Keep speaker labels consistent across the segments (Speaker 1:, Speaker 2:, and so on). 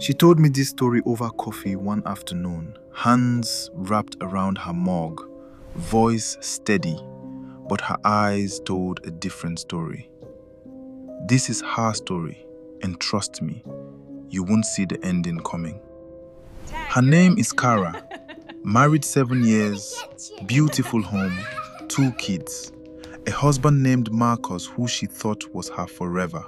Speaker 1: She told me this story over coffee one afternoon, hands wrapped around her mug, voice steady, but her eyes told a different story. This is her story, and trust me, you won't see the ending coming. Her name is Cara, married 7 years, beautiful home, 2 kids, a husband named Marcus who she thought was her forever.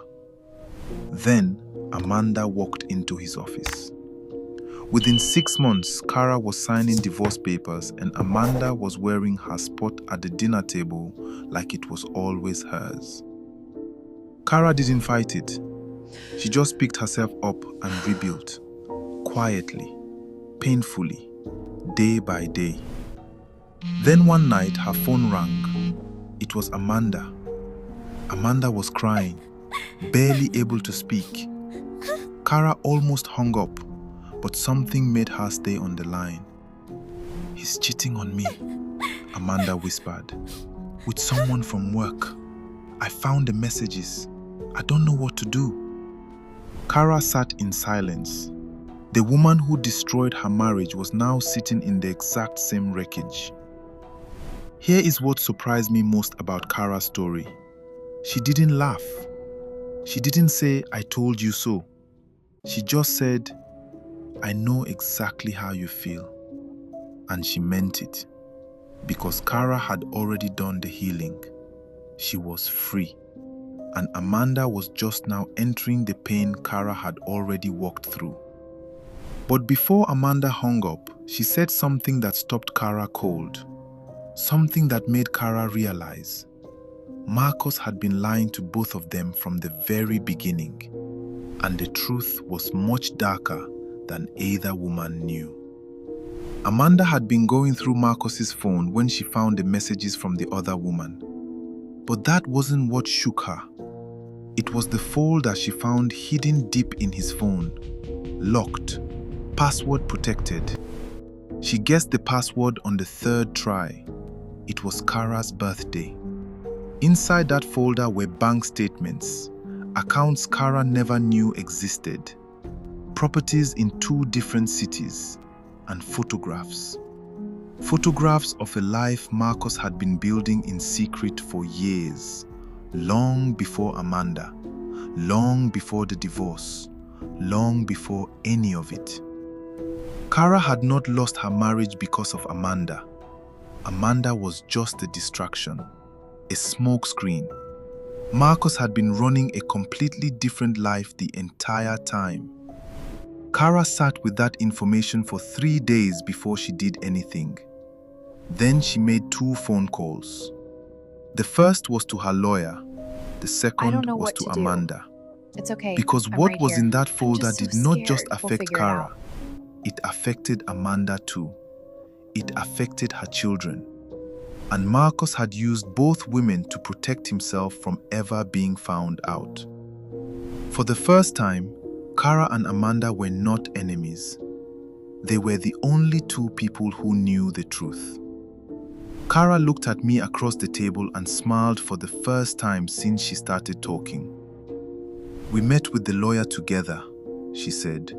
Speaker 1: Then Amanda walked into his office. Within 6 months, Cara was signing divorce papers and Amanda was wearing her spot at the dinner table like it was always hers. Cara didn't fight it. She just picked herself up and rebuilt, quietly, painfully, day by day. Then one night, her phone rang. It was Amanda. Amanda was crying, barely able to speak. Cara almost hung up, but something made her stay on the line. "He's cheating on me," Amanda whispered. "With someone from work. I found the messages. I don't know what to do." Cara sat in silence. The woman who destroyed her marriage was now sitting in the exact same wreckage. Here is what surprised me most about Cara's story. She didn't laugh. She didn't say, "I told you so." She just said, "I know exactly how you feel." And she meant it. Because Cara had already done the healing. She was free. And Amanda was just now entering the pain Cara had already walked through. But before Amanda hung up, she said something that stopped Cara cold. Something that made Cara realize Marcus had been lying to both of them from the very beginning. And the truth was much darker than either woman knew. Amanda had been going through Marcus's phone when she found the messages from the other woman. But that wasn't what shook her. It was the folder she found hidden deep in his phone, locked, password protected. She guessed the password on the 3rd try. It was Cara's birthday. Inside that folder were bank statements, accounts Cara never knew existed, properties in 2 different cities, and photographs. Photographs of a life Marcus had been building in secret for years, long before Amanda, long before the divorce, long before any of it. Cara had not lost her marriage because of Amanda. Amanda was just a distraction, a smokescreen. Marcus had been running a completely different life the entire time. Cara sat with that information for 3 days before she did anything. Then she made 2 phone calls. The first was to her lawyer. The second was to Amanda.
Speaker 2: It's okay.
Speaker 1: Because
Speaker 2: I'm
Speaker 1: what
Speaker 2: right
Speaker 1: was
Speaker 2: here.
Speaker 1: in that
Speaker 2: I'm
Speaker 1: folder
Speaker 2: just so
Speaker 1: did not
Speaker 2: scared.
Speaker 1: just
Speaker 2: We'll
Speaker 1: affect
Speaker 2: figure it
Speaker 1: Cara.
Speaker 2: out.
Speaker 1: It affected Amanda too. It affected her children. And Marcus had used both women to protect himself from ever being found out. For the first time, Cara and Amanda were not enemies. They were the only 2 people who knew the truth. Cara looked at me across the table and smiled for the first time since she started talking. "We met with the lawyer together," she said,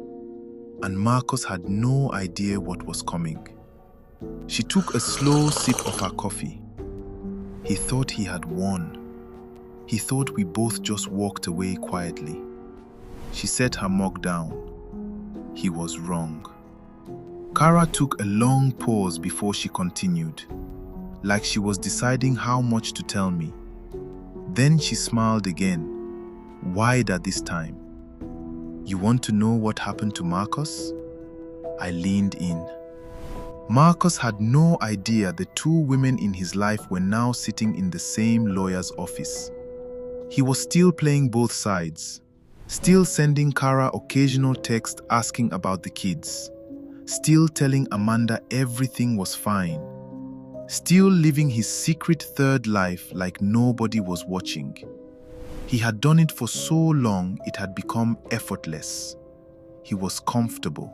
Speaker 1: and Marcus had no idea what was coming. She took a slow sip of her coffee. He thought he had won. He thought we both just walked away quietly. She set her mug down. He was wrong. Cara took a long pause before she continued, like she was deciding how much to tell me. Then she smiled again, wider this time. "You want to know what happened to Marcus?" I leaned in. Marcus had no idea the 2 women in his life were now sitting in the same lawyer's office. He was still playing both sides, still sending Cara occasional texts asking about the kids, still telling Amanda everything was fine, still living his secret 3rd life like nobody was watching. He had done it for so long it had become effortless. He was comfortable.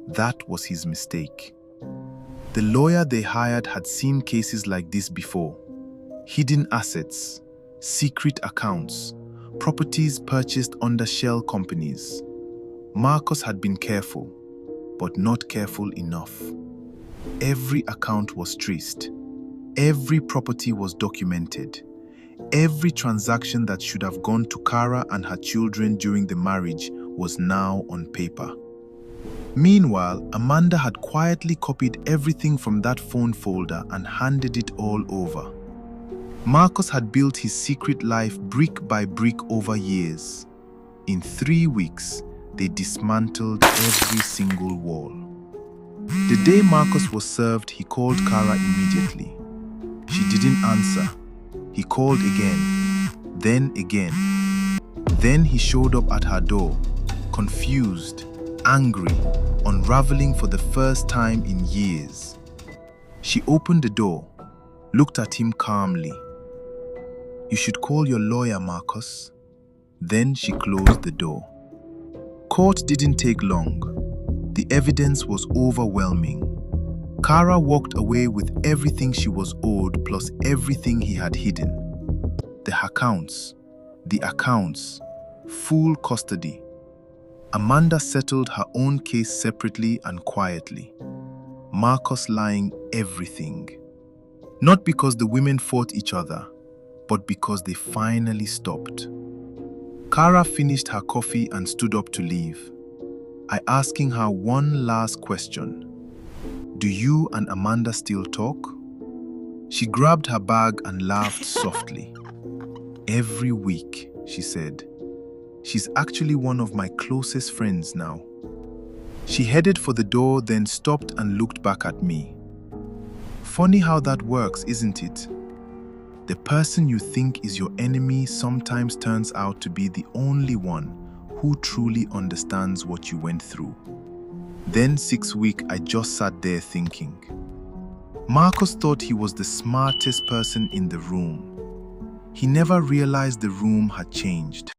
Speaker 1: That was his mistake. The lawyer they hired had seen cases like this before. Hidden assets, secret accounts, properties purchased under shell companies. Marcus had been careful, but not careful enough. Every account was traced. Every property was documented. Every transaction that should have gone to Cara and her children during the marriage was now on paper. Meanwhile, Amanda had quietly copied everything from that phone folder and handed it all over. Marcus had built his secret life brick by brick over years. In 3 weeks, they dismantled every single wall. The day Marcus was served, he called Cara immediately. She didn't answer. He called again, then again. Then he showed up at her door, confused, angry, unraveling for the first time in years. She opened the door, looked at him calmly. "You should call your lawyer, Marcus." Then she closed the door. Court didn't take long. The evidence was overwhelming. Cara walked away with everything she was owed plus everything he had hidden. The accounts, full custody. Amanda settled her own case separately and quietly. Marcus lying everything. Not because the women fought each other, but because they finally stopped. Cara finished her coffee and stood up to leave. I asking her one last question. "Do you and Amanda still talk?" She grabbed her bag and laughed softly. "Every week," she said. "She's actually one of my closest friends now." She headed for the door, then stopped and looked back at me. Funny how that works, isn't it? The person you think is your enemy sometimes turns out to be the only one who truly understands what you went through. Then 6 weeks, I just sat there thinking. Marcus thought he was the smartest person in the room. He never realized the room had changed.